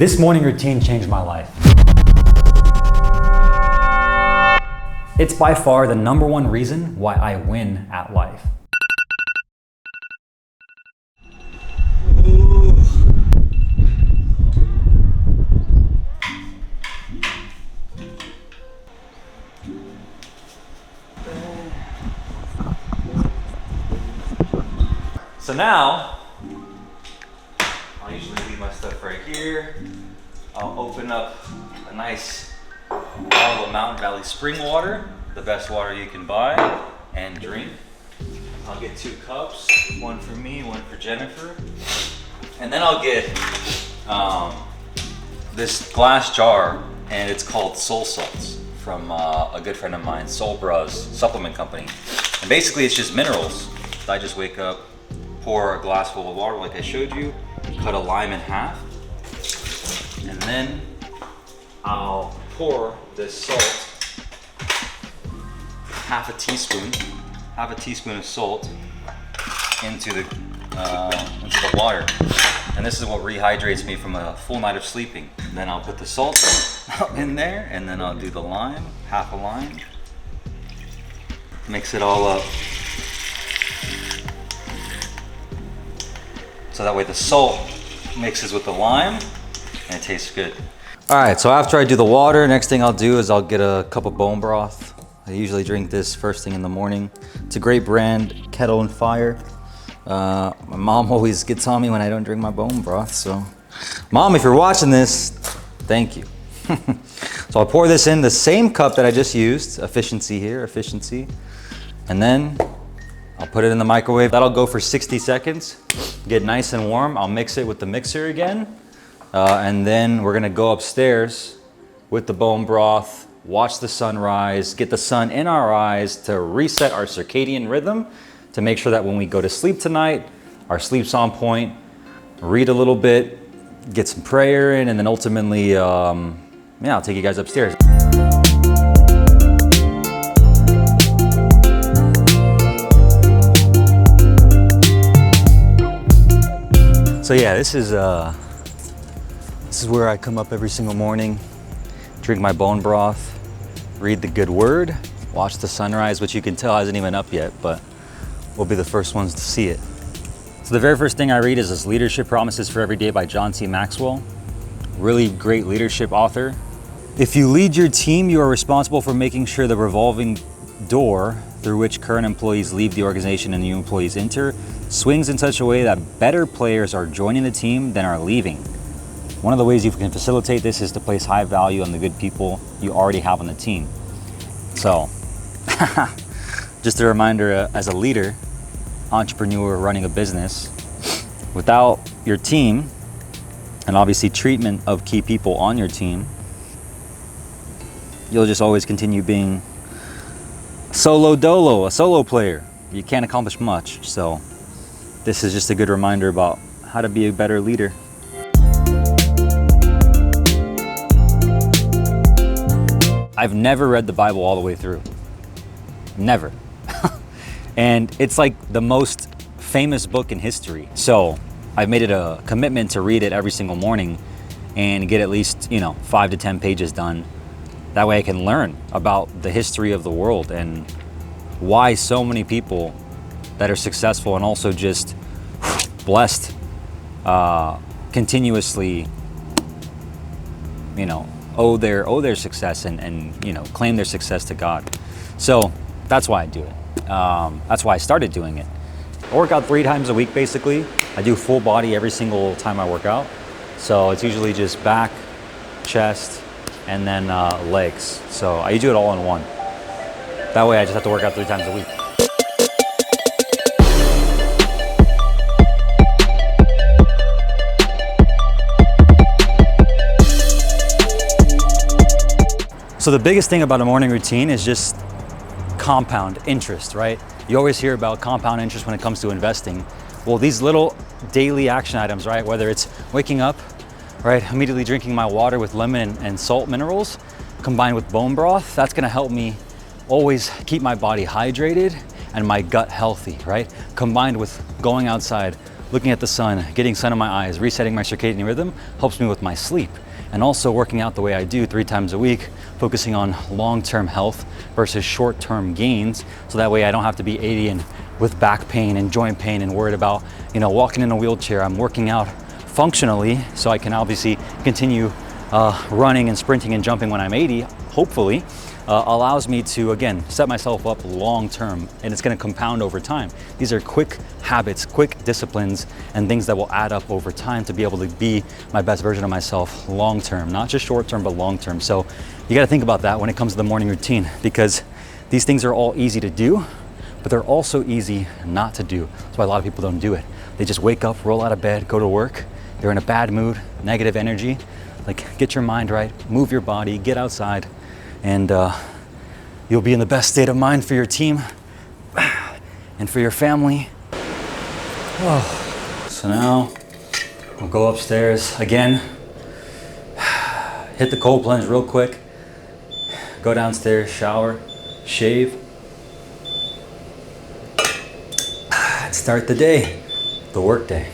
This morning routine changed my life. It's by far the #1 reason why I win at life. So now, I'll usually leave my stuff right here. I'll open up a nice bottle of Mountain Valley spring water, the best water you can buy and drink. I'll get 2 cups, one for me, one for Jennifer. And then I'll get this glass jar, and it's called Soul Salts from a good friend of mine, Soul Bros Supplement Company. And basically it's just minerals. I just wake up, pour a glass full of water like I showed you, cut a lime in half, and then I'll pour this salt, half a teaspoon of salt into the water. And this is what rehydrates me from a full night of sleeping. Then I'll put the salt in there, and then I'll do the lime, half a lime. Mix it all up. So that way the salt mixes with the lime and it tastes good. All right, so after I do the water, next thing I'll do is I'll get a cup of bone broth. I usually drink this first thing in the morning. It's a great brand, Kettle and Fire. My mom always gets on me when I don't drink my bone broth, so. Mom, if you're watching this, thank you. So I'll pour this in the same cup that I just used, efficiency. And then I'll put it in the microwave. That'll go for 60 seconds, get nice and warm. I'll mix it with the mixer again. And then we're gonna go upstairs with the bone broth, watch the sunrise, get the sun in our eyes to reset our circadian rhythm, to make sure that when we go to sleep tonight, our sleep's on point, read a little bit, get some prayer in, and then ultimately, I'll take you guys upstairs. So yeah, this is where I come up every single morning, drink my bone broth, read the good word, watch the sunrise, which you can tell isn't even up yet, but we'll be the first ones to see it. So the very first thing I read is this Leadership Promises for Every Day by John C. Maxwell. Really great leadership author. If you lead your team, you are responsible for making sure the revolving door through which current employees leave the organization and new employees enter swings in such a way that better players are joining the team than are leaving. One of the ways you can facilitate this is to place high value on the good people you already have on the team. So, just a reminder, as a leader, entrepreneur running a business, without your team, and obviously treatment of key people on your team, you'll just always continue being solo dolo, a solo player. You can't accomplish much. So this is just a good reminder about how to be a better leader. I've never read the Bible all the way through. Never. And it's like the most famous book in history. So I've made it a commitment to read it every single morning and get at least, 5 to 10 pages done. That way I can learn about the history of the world and why so many people that are successful and also just blessed continuously, owe their success and claim their success to God. So that's why I do it. That's why I started doing it. I work out 3 times a week, basically. I do full body every single time I work out. So it's usually just back, chest, and then legs. So I do it all in one. That way I just have to work out 3 times a week. So the biggest thing about a morning routine is just compound interest, right? You always hear about compound interest when it comes to investing. Well, these little daily action items, right? Whether it's waking up, right? Immediately drinking my water with lemon and salt minerals combined with bone broth, that's gonna help me always keep my body hydrated and my gut healthy, right? Combined with going outside, looking at the sun, getting sun in my eyes, resetting my circadian rhythm helps me with my sleep. And also working out the way I do 3 times a week, focusing on long-term health versus short-term gains. So that way I don't have to be 80 and with back pain and joint pain and worried about, walking in a wheelchair. I'm working out functionally so I can obviously continue running and sprinting and jumping when I'm 80, hopefully. Allows me to, again, set myself up long term, and it's gonna compound over time. These are quick habits, quick disciplines, and things that will add up over time to be able to be my best version of myself long term, not just short term, but long term. So you gotta think about that when it comes to the morning routine, because these things are all easy to do, but they're also easy not to do. That's why a lot of people don't do it. They just wake up, roll out of bed, go to work, they're in a bad mood, negative energy. Like, get your mind right, move your body, get outside, and you'll be in the best state of mind for your team and for your family. Oh. So now we'll go upstairs again, hit the cold plunge real quick, go downstairs, shower, shave, and start the day, the work day.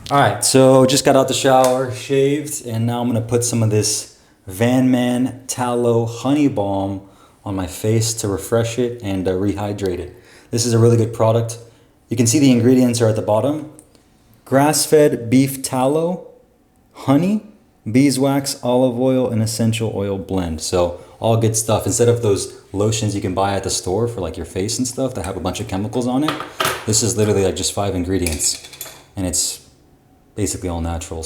All right, so just got out the shower, shaved, and now I'm gonna put some of this Van Man Tallow Honey Balm on my face to refresh it and rehydrate it. This is a really good product. You can see the ingredients are at the bottom. Grass-fed beef tallow, honey, beeswax, olive oil, and essential oil blend. So all good stuff. Instead of those lotions you can buy at the store for like your face and stuff that have a bunch of chemicals on it, this is literally like just 5 ingredients, and it's basically all natural.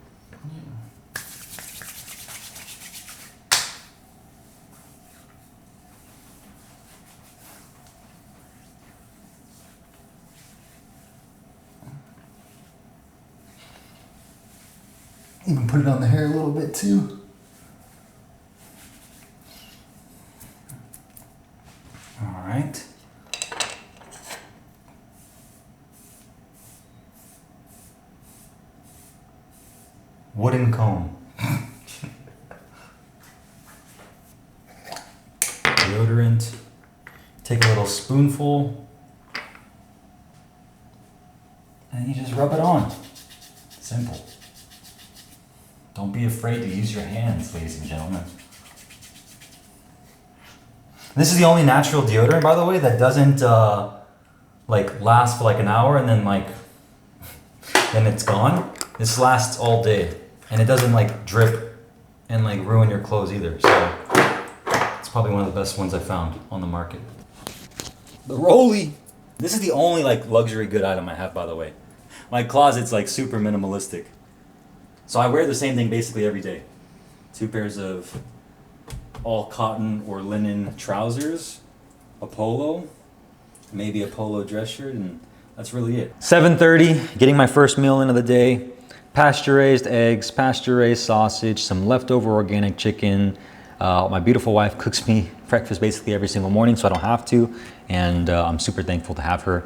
Even put it on the hair a little bit too. All right. Wooden comb. Deodorant. Take a little spoonful and you just rub it on. Simple. Don't be afraid to use your hands, ladies and gentlemen. This is the only natural deodorant, by the way, that doesn't like last for like an hour and then then it's gone. This lasts all day, and it doesn't like drip and like ruin your clothes either. So it's probably one of the best ones I found on the market. The Rolly. This is the only like luxury good item I have, by the way. My closet's like super minimalistic. So I wear the same thing basically every day. 2 pairs of all cotton or linen trousers, a polo, maybe a polo dress shirt, and that's really it. 7:30, getting my first meal in of the day. Pasture-raised eggs, pasture-raised sausage, some leftover organic chicken. My beautiful wife cooks me breakfast basically every single morning, so I don't have to, and I'm super thankful to have her.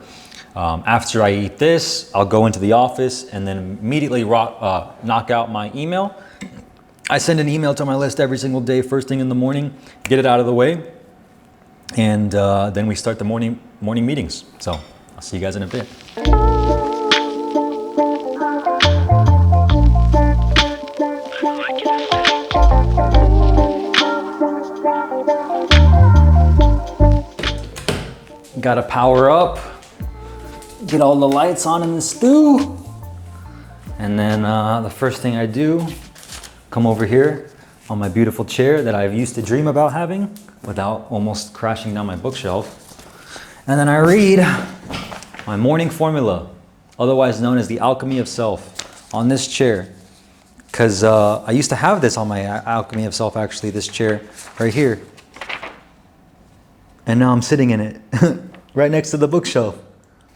After I eat this, I'll go into the office and then immediately knock out my email. I send an email to my list every single day, first thing in the morning, get it out of the way, and then we start the morning meetings. So I'll see you guys in a bit. Gotta power up, get all the lights on in the stew, and then the first thing I do, come over here on my beautiful chair that I've used to dream about having without almost crashing down my bookshelf, and then I read my morning formula, otherwise known as the Alchemy of Self, on this chair, because I used to have this on my Alchemy of Self, actually, this chair right here. And now I'm sitting in it right next to the bookshelf.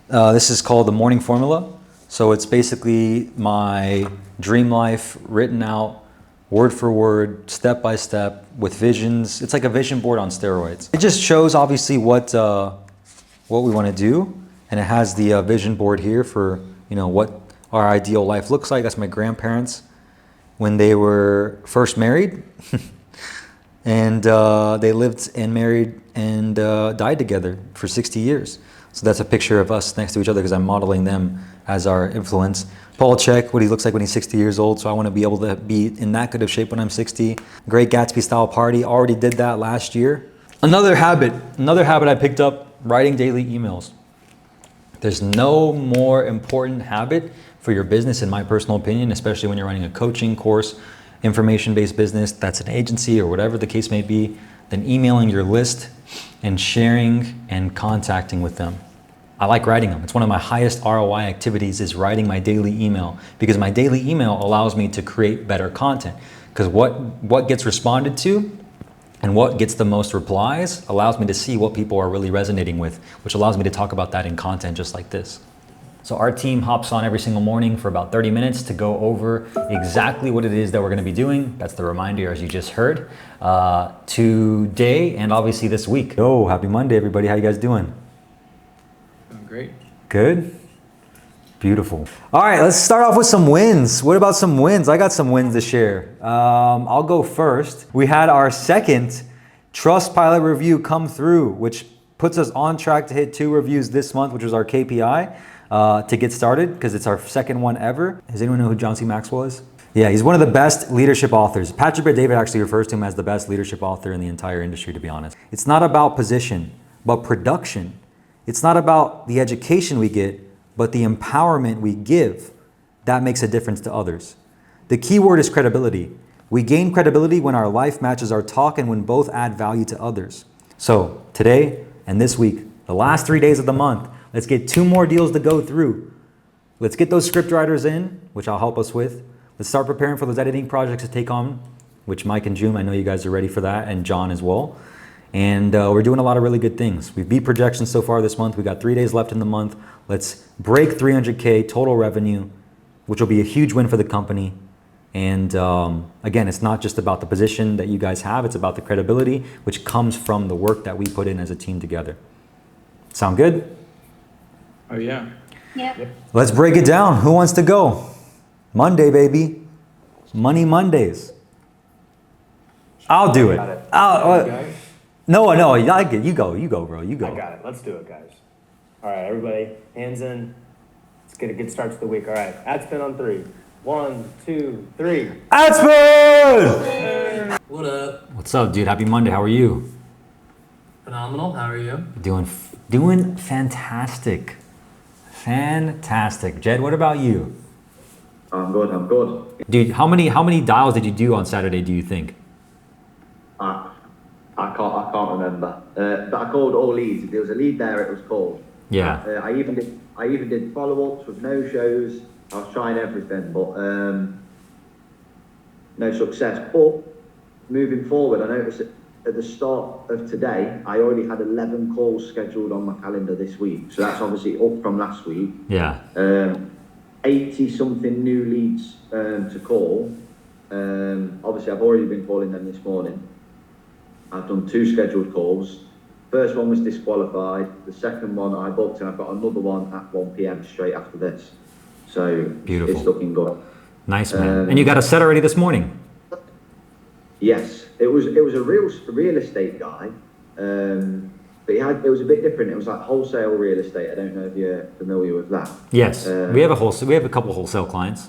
This is called the Morning Formula. So it's basically my dream life written out word for word, step by step with visions. It's like a vision board on steroids. It just shows obviously what we want to do. And it has the vision board here for, you know, what our ideal life looks like. That's my grandparents when they were first married. And they lived and married and died together for 60 years. So that's a picture of us next to each other because I'm modeling them as our influence. Paul Check, what he looks like when he's 60 years old. So I want to be able to be in that good of shape when I'm 60. Great Gatsby style party. Already did that last year. Another habit I picked up, writing daily emails. There's no more important habit for your business, in my personal opinion, especially when you're running a coaching course, information-based business, that's an agency or whatever the case may be, than emailing your list and sharing and contacting with them. I like writing them. It's one of my highest ROI activities is writing my daily email because my daily email allows me to create better content because what gets responded to and what gets the most replies allows me to see what people are really resonating with, which allows me to talk about that in content just like this. So our team hops on every single morning for about 30 minutes to go over exactly what it is that we're gonna be doing. That's the reminder, as you just heard, today and obviously this week. Oh, happy Monday, everybody. How you guys doing? Doing great. Good? Beautiful. All right, let's start off with some wins. What about some wins? I got some wins to share. I'll go first. We had our second Trustpilot review come through, which puts us on track to hit 2 reviews this month, which was our KPI to get started because it's our second one ever. Does anyone know who John C. Maxwell is? Yeah, he's one of the best leadership authors. Patrick Bet-David actually refers to him as the best leadership author in the entire industry, to be honest. It's not about position, but production. It's not about the education we get, but the empowerment we give. That makes a difference to others. The key word is credibility. We gain credibility when our life matches our talk and when both add value to others. So today and this week, the last 3 days of the month, let's get 2 more deals to go through. Let's get those script writers in, which I'll help us with. Let's start preparing for those editing projects to take on, which Mike and June, I know you guys are ready for that, and John as well. And we're doing a lot of really good things. We've beat projections so far this month. We got 3 days left in the month. Let's break 300K total revenue, which will be a huge win for the company. And again, it's not just about the position that you guys have, it's about the credibility, which comes from the work that we put in as a team together. Sound good? Oh yeah. Yep. Let's break it down. Who wants to go? Monday, baby. Money Mondays. I'll do it. Got it. Guys? No, I get you go, bro. You go. I got it. Let's do it, guys. All right, everybody, hands in. Let's get a good start to the week. All right, ad spin on 3. 1, 2, 3. Ad spin! What up? What's up, dude? Happy Monday. How are you? Phenomenal. How are you? Doing fantastic. Fantastic. Jed, what about you? I'm good. Dude, how many dials did you do on Saturday, do you think? I can't remember. But I called all leads. There was a lead there. It was called. Yeah. I even did follow-ups with no shows. I was trying everything, but no success. But moving forward, I noticed at the start of today, I already had 11 calls scheduled on my calendar this week. So that's obviously up from last week. Yeah. 80 something new leads to call. Obviously, I've already been calling them this morning. I've done 2 scheduled calls. First one was disqualified. The second one I booked, and I've got another one at 1 p.m. straight after this. So Beautiful. It's looking good. Nice, man. And you got a set already this morning? Yes, it was a real estate guy, but it was a bit different. It was like wholesale real estate. I don't know if you're familiar with that. Yes, we have a couple wholesale clients.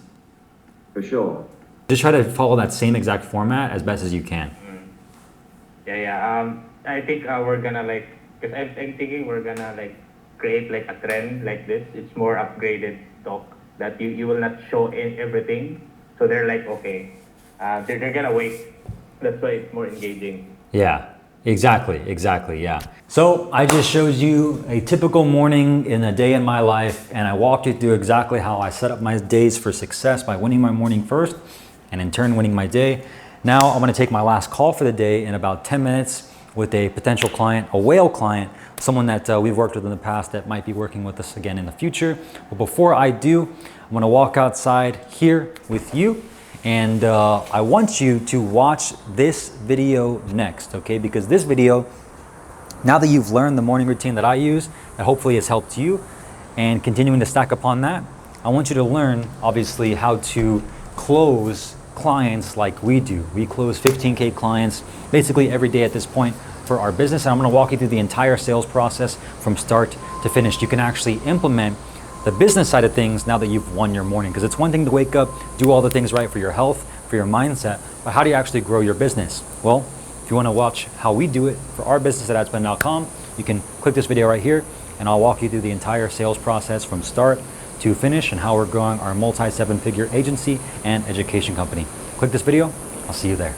For sure. Just try to follow that same exact format as best as you can. Yeah. I think we're gonna because I'm thinking we're gonna create a trend like this. It's more upgraded talk that you will not show in everything. So they're okay, they're gonna wait. That's why it's more engaging. Yeah, exactly, yeah. So I just showed you a typical morning in a day in my life, and I walked you through exactly how I set up my days for success by winning my morning first, and in turn winning my day. Now I'm gonna take my last call for the day in about 10 minutes, with a potential client, a whale client, someone that we've worked with in the past that might be working with us again in the future. But before I do, I'm gonna walk outside here with you, and I want you to watch this video next, okay? Because this video, now that you've learned the morning routine that I use, that hopefully has helped you, and continuing to stack upon that, I want you to learn, obviously, how to close clients like we do. We close 15K clients basically every day at this point for our business. And I'm gonna walk you through the entire sales process from start to finish. You can actually implement the business side of things now that you've won your morning. Because it's one thing to wake up, do all the things right for your health, for your mindset, but how do you actually grow your business? Well, if you wanna watch how we do it for our business at adspend.com, you can click this video right here, and I'll walk you through the entire sales process from start to finish and how we're growing our multi-7-figure agency and education company. Click this video, I'll see you there.